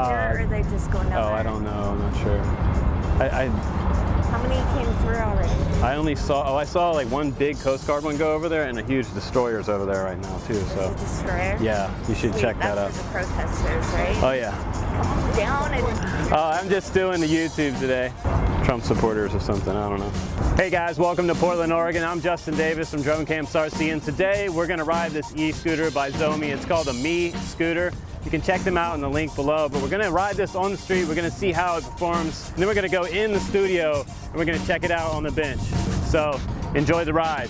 passenger, or are they just going down Oh, there? I don't know. I'm not sure. How many came through already? I only saw, I saw like one big Coast Guard one go over there, and a huge destroyer's over there right now too. So. There's a destroyer? Yeah, you should check that out. That's for the protesters, right? Oh yeah. Calm down and... Oh, I'm just doing the YouTube today. Trump supporters or something, I don't know. Hey guys, welcome to Portland, Oregon. I'm Justin Davis from Drone Camp RC, and today we're gonna ride this e-scooter by Xiaomi. It's called a Mi Scooter. You can check them out in the link below, but we're gonna ride this on the street. We're gonna see how it performs, and then we're gonna go in the studio and we're gonna check it out on the bench. So enjoy the ride.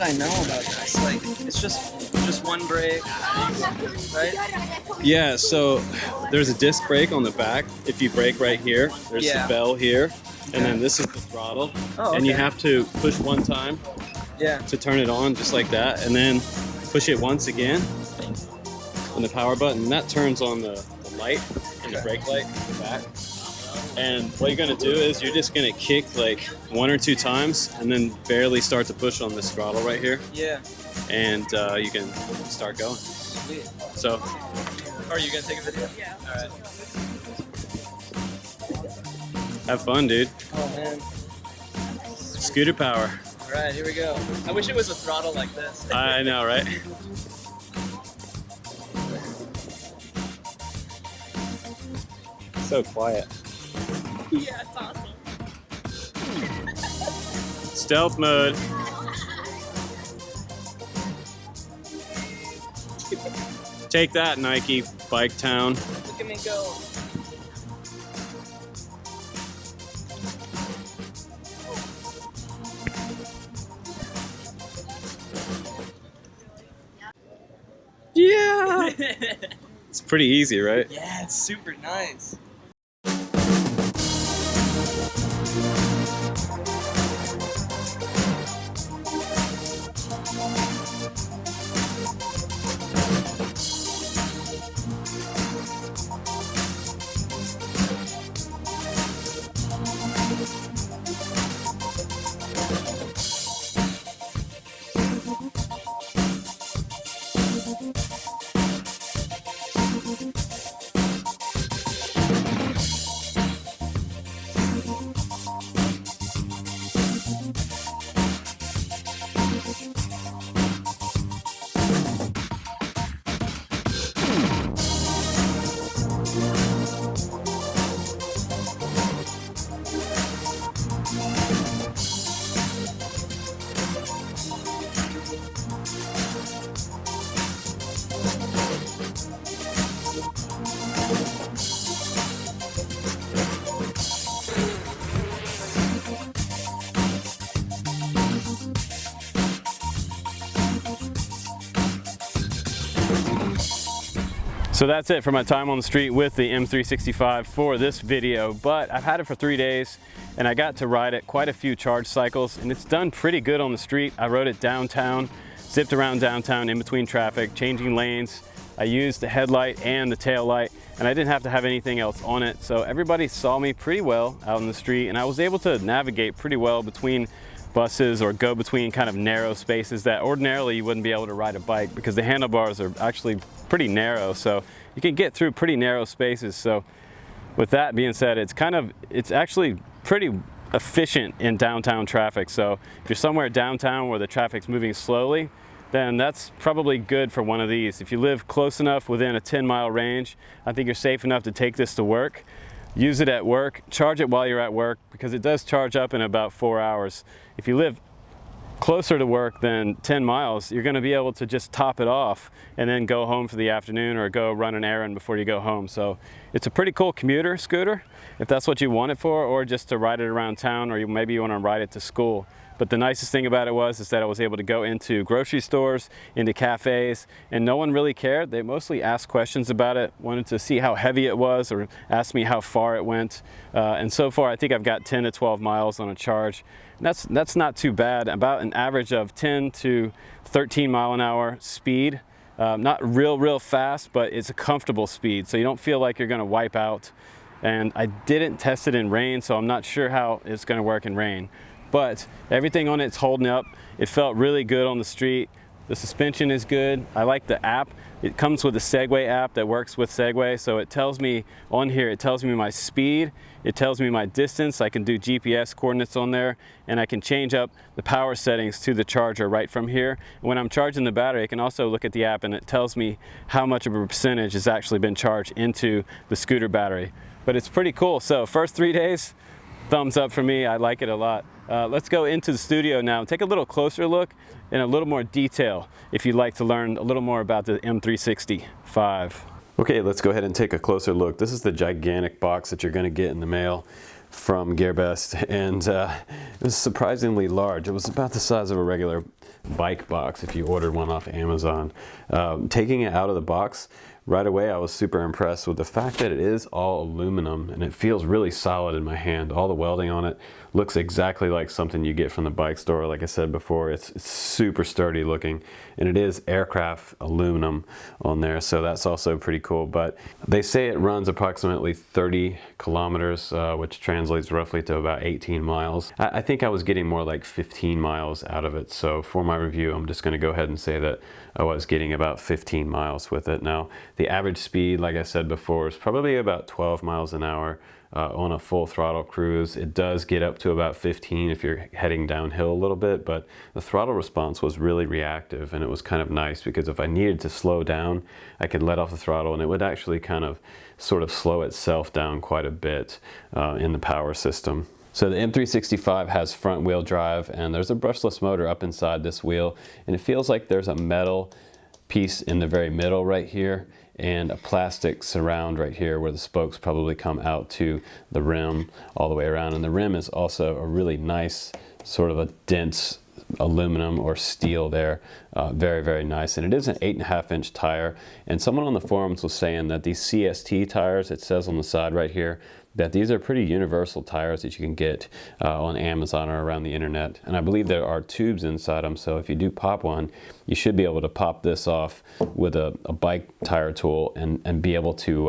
I know about this. Like, it's just one brake, right? Yeah, so there's a disc brake on the back. If you brake right here, there's the bell here, and then this is the throttle. Oh, okay. And you have to push one time to turn it on, just like that, and then push it once again on the power button, and that turns on the light and the brake light in the back. And what you're gonna do is you're just gonna kick like 1 or 2 times and then barely start to push on this throttle right here. Yeah. And you can start going. Sweet. So. Are you gonna take a video? Yeah. All right. Have fun, dude. Oh man. Scooter power. All right, here we go. I wish it was a throttle like this. I know, right? So quiet. Yeah, it's awesome. Stealth mode. Take that, Nike Bike Town. Look at me go. Yeah! It's pretty easy, right? Yeah, it's super nice. So that's it for my time on the street with the M365 for this video, but I've had it for 3 days and I got to ride it quite a few charge cycles, and it's done pretty good on the street. I rode it downtown, zipped around downtown in between traffic, changing lanes. I used the headlight and the tail light, and I didn't have to have anything else on it. So everybody saw me pretty well out in the street, and I was able to navigate pretty well between buses or go between kind of narrow spaces that ordinarily you wouldn't be able to ride a bike, because the handlebars are actually pretty narrow, so you can get through pretty narrow spaces. So with that being said, it's actually pretty efficient in downtown traffic. So if you're somewhere downtown where the traffic's moving slowly, then that's probably good for one of these. If you live close enough within a 10-mile range, I think you're safe enough to take this to work. Use it at work, charge it while you're at work, because it does charge up in about 4 hours. If you live closer to work than 10 miles, you're gonna be able to just top it off and then go home for the afternoon or go run an errand before you go home. So it's a pretty cool commuter scooter, if that's what you want it for, or just to ride it around town, or maybe you wanna ride it to school. But the nicest thing about it is that I was able to go into grocery stores, into cafes, and no one really cared. They mostly asked questions about it, wanted to see how heavy it was or asked me how far it went. And so far I think I've got 10 to 12 miles on a charge. And that's not too bad, about an average of 10 to 13 mile an hour speed. Not real fast, but it's a comfortable speed, so you don't feel like you're gonna wipe out. And I didn't test it in rain, so I'm not sure how it's gonna work in rain. But everything on it's holding up. It felt really good on the street. The suspension is good. I like the app. It comes with a Segway app that works with Segway, so it tells me on here, it tells me my speed, it tells me my distance. I can do GPS coordinates on there, and I can change up the power settings to the charger right from here. When I'm charging the battery, I can also look at the app and it tells me how much of a percentage has actually been charged into the scooter battery. But it's pretty cool. So first 3 days, thumbs up for me. I like it a lot. Let's go into the studio now and take a little closer look in a little more detail if you'd like to learn a little more about the M365. Okay, let's go ahead and take a closer look. This is the gigantic box that you're going to get in the mail from GearBest, and it was surprisingly large. It was about the size of a regular bike box if you ordered one off Amazon. Taking it out of the box, right away I was super impressed with the fact that it is all aluminum and it feels really solid in my hand. All the welding on it looks exactly like something you get from the bike store. Like I said before, it's super sturdy looking, and it is aircraft aluminum on there, so that's also pretty cool. But they say it runs approximately 30 kilometers, which translates roughly to about 18 miles. I think I was getting more like 15 miles out of it, so for my review I'm just going to go ahead and say that I was getting about 15 miles with it. Now the average speed, like I said before, is probably about 12 miles an hour. On a full throttle cruise. It does get up to about 15 if you're heading downhill a little bit, but the throttle response was really reactive, and it was kind of nice because if I needed to slow down, I could let off the throttle and it would actually kind of sort of slow itself down quite a bit in the power system. So the M365 has front wheel drive, and there's a brushless motor up inside this wheel, and it feels like there's a metal piece in the very middle right here and a plastic surround right here where the spokes probably come out to the rim all the way around. And the rim is also a really nice sort of a dense aluminum or steel there. Very nice. And it is an 8.5 inch tire, and someone on the forums was saying that these CST tires, it says on the side right here, that these are pretty universal tires that you can get on Amazon or around the internet. And I believe there are tubes inside them, so if you do pop one, you should be able to pop this off with a bike tire tool and be able to,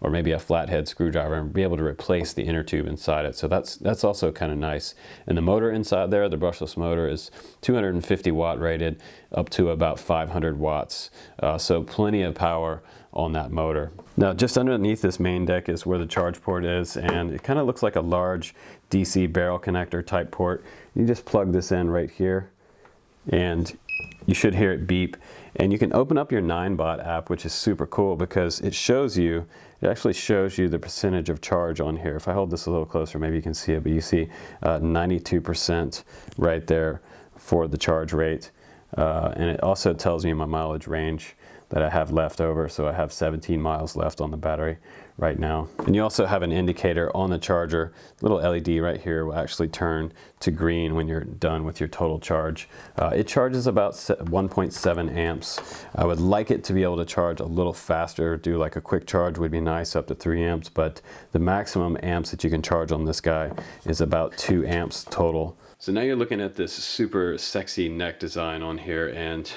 or maybe a flathead screwdriver, and be able to replace the inner tube inside it. So that's also kind of nice. And the motor inside there, the brushless motor, is 250 watt rated up to about 500 watts. So plenty of power on that motor. Now just underneath this main deck is where the charge port is, and it kind of looks like a large DC barrel connector type port. You just plug this in right here and you should hear it beep, and you can open up your Ninebot app, which is super cool because it actually shows you the percentage of charge on here. If I hold this a little closer, maybe you can see it, but you see 92% right there for the charge rate. And it also tells me my mileage range that I have left over, so I have 17 miles left on the battery right now. And you also have an indicator on the charger. The little LED right here will actually turn to green when you're done with your total charge. It charges about 1.7 amps. I would like it to be able to charge a little faster. Do like a quick charge would be nice, up to 3 amps, but the maximum amps that you can charge on this guy is about 2 amps total. So now you're looking at this super sexy neck design on here, and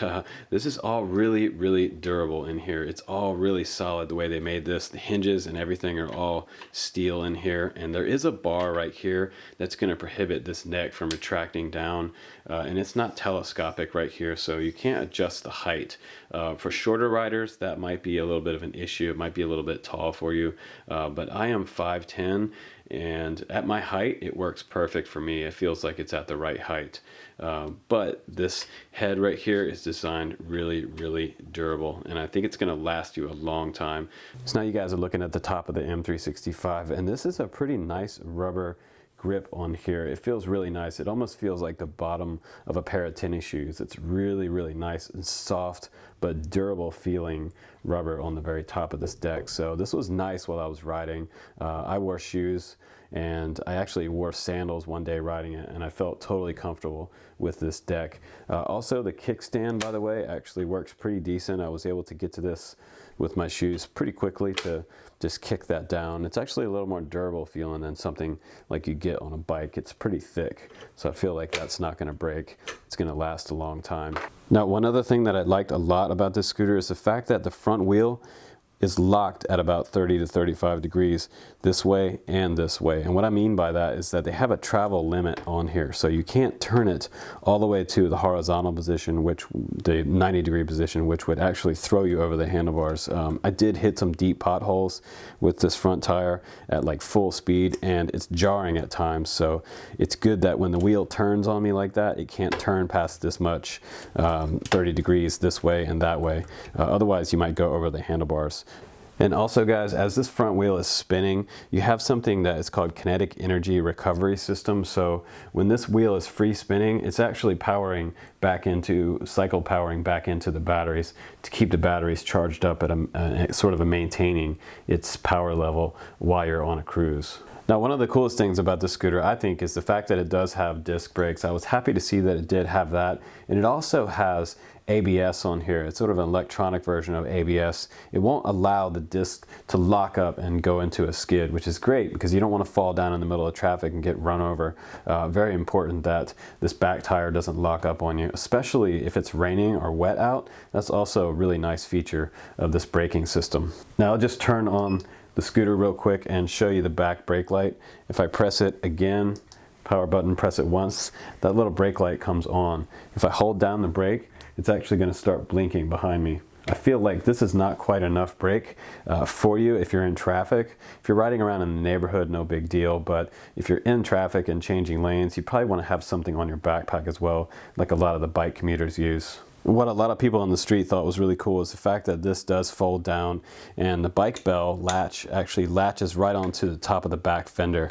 this is all really durable in here. It's all really solid the way they made this. The hinges and everything are all steel in here, and there is a bar right here that's going to prohibit this neck from retracting down, and it's not telescopic right here, so you can't adjust the height. For shorter riders, that might be a little bit of an issue. It might be a little bit tall for you, but I am 5'10", and at my height it works perfect for me. It feels like it's at the right height, but this head right here is designed really durable, and I think it's going to last you a long time. So now you guys are looking at the top of the M365, and this is a pretty nice rubber grip on here. It feels really nice. It almost feels like the bottom of a pair of tennis shoes. It's really, really nice and soft, but durable feeling rubber on the very top of this deck. So this was nice while I was riding. I wore shoes, and I actually wore sandals one day riding it, and I felt totally comfortable with this deck. Also, the kickstand, by the way, actually works pretty decent. I was able to get to this with my shoes pretty quickly to just kick that down. It's actually a little more durable feeling than something like you get on a bike. It's pretty thick, so I feel like that's not going to break. It's going to last a long time. Now, one other thing that I liked a lot about this scooter is the fact that the front wheel is locked at about 30 to 35 degrees this way and this way. And what I mean by that is that they have a travel limit on here. So you can't turn it all the way to the horizontal position, which the 90-degree position, which would actually throw you over the handlebars. I did hit some deep potholes with this front tire at like full speed, and it's jarring at times. So it's good that when the wheel turns on me like that, it can't turn past this much, 30 degrees this way and that way. Otherwise, you might go over the handlebars. And also, guys, as this front wheel is spinning, you have something that is called kinetic energy recovery system. So when this wheel is free spinning, it's actually powering back into, cycle powering back into the batteries to keep the batteries charged up at a sort of a maintaining its power level while you're on a cruise. Now, one of the coolest things about this scooter, I think, is the fact that it does have disc brakes. I was happy to see that it did have that. And it also has ABS on here. It's sort of an electronic version of ABS. It won't allow the disc to lock up and go into a skid, which is great because you don't want to fall down in the middle of traffic and get run over. Very important that this back tire doesn't lock up on you, especially if it's raining or wet out. That's also a really nice feature of this braking system. Now, I'll just turn on the scooter real quick and show you the back brake light. If I press it again, power button, press it once, that little brake light comes on. If I hold down the brake, it's actually going to start blinking behind me. I feel like this is not quite enough brake for you if you're in traffic. If you're riding around in the neighborhood, no big deal, but if you're in traffic and changing lanes, you probably want to have something on your backpack as well, like a lot of the bike commuters use. What a lot of people on the street thought was really cool is the fact that this does fold down, and the bike bell latch actually latches right onto the top of the back fender.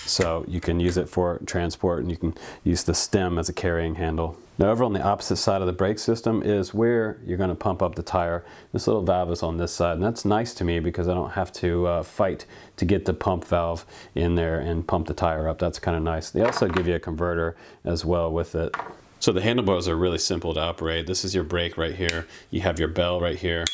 So you can use it for transport, and you can use the stem as a carrying handle. Now, over on the opposite side of the brake system is where you're going to pump up the tire. This little valve is on this side, and that's nice to me because I don't have to fight to get the pump valve in there and pump the tire up. That's kind of nice. They also give you a converter as well with it. So the handlebars are really simple to operate. This is your brake right here. You have your bell right here,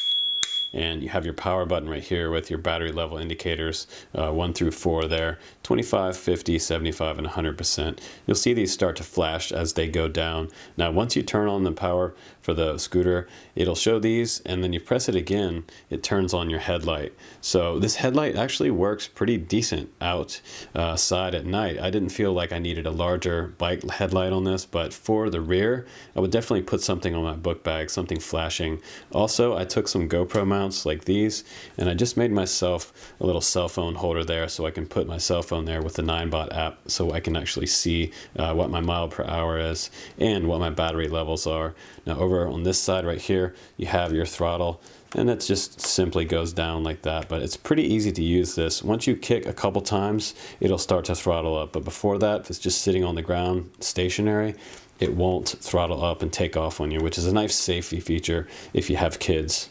and you have your power button right here with your battery level indicators, 1 through 4 there, 25, 50, 75, and 100%. You'll see these start to flash as they go down. Now, once you turn on the power for the scooter, it'll show these, and then you press it again, it turns on your headlight. So this headlight actually works pretty decent outside at night. I didn't feel like I needed a larger bike headlight on this, but for the rear, I would definitely put something on my book bag, something flashing. Also, I took some GoPro mounts like these, and I just made myself a little cell phone holder there so I can put my cell phone there with the Ninebot app so I can actually see what my mile per hour is and what my battery levels are. Now, over on this side right here, you have your throttle, and it just simply goes down like that. But it's pretty easy to use this. Once you kick a couple times, it'll start to throttle up. But before that, if it's just sitting on the ground stationary, it won't throttle up and take off on you, which is a nice safety feature if you have kids.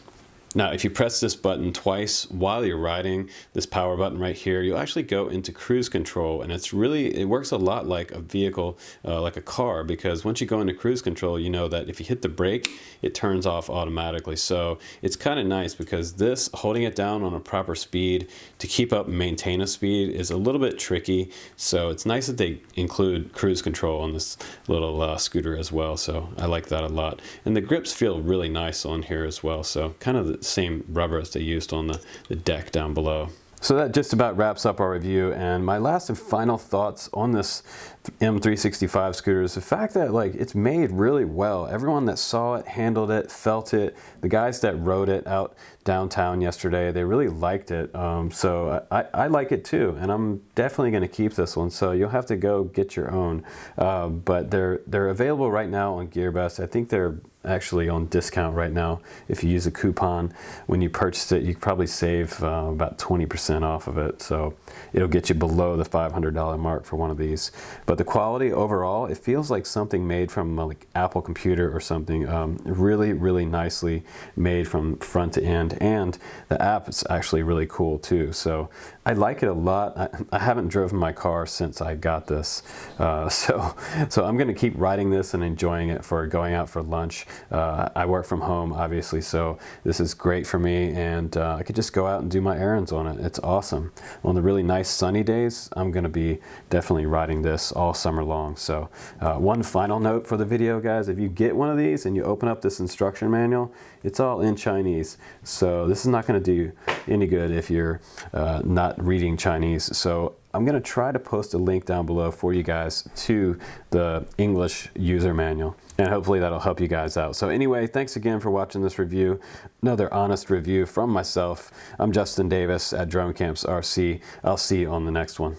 Now, if you press this button twice while you're riding, this power button right here, you'll actually go into cruise control, and it works a lot like a vehicle, like a car, because once you go into cruise control, you know that if you hit the brake, it turns off automatically. So it's kind of nice because this, holding it down on a proper speed to keep up and maintain a speed is a little bit tricky. So it's nice that they include cruise control on this little scooter as well. So I like that a lot. And the grips feel really nice on here as well. So kind of the same rubber as they used on the deck down below. So that just about wraps up our review, and my last and final thoughts on this M365 scooter is the fact that it's made really well. Everyone that saw it, handled it, felt it. The guys that rode it out downtown yesterday. They really liked it. So I like it too, and I'm definitely going to keep this one. So you'll have to go get your own. But they're available right now on GearBest. I think they're actually on discount right now. If you use a coupon when you purchase it, you could probably save about 20% off of it. So it'll get you below the $500 mark for one of these. But the quality overall, it feels like something made from like Apple computer or something. Really, really nicely made from front to end, and the app is actually really cool too. So I like it a lot. I haven't driven my car since I got this, so I'm going to keep riding this and enjoying it for going out for lunch. I work from home, obviously, so this is great for me, and I could just go out and do my errands on it. It's awesome. On the really nice sunny days, I'm going to be definitely riding this all summer long. So one final note for the video, guys: if you get one of these and you open up this instruction manual, it's all in Chinese. So this is not going to do any good if you're not reading Chinese. So I'm going to try to post a link down below for you guys to the English user manual, and hopefully that'll help you guys out. So anyway, thanks again for watching this review. Another honest review from myself. I'm Justin Davis at Drone Camps RC. I'll see you on the next one.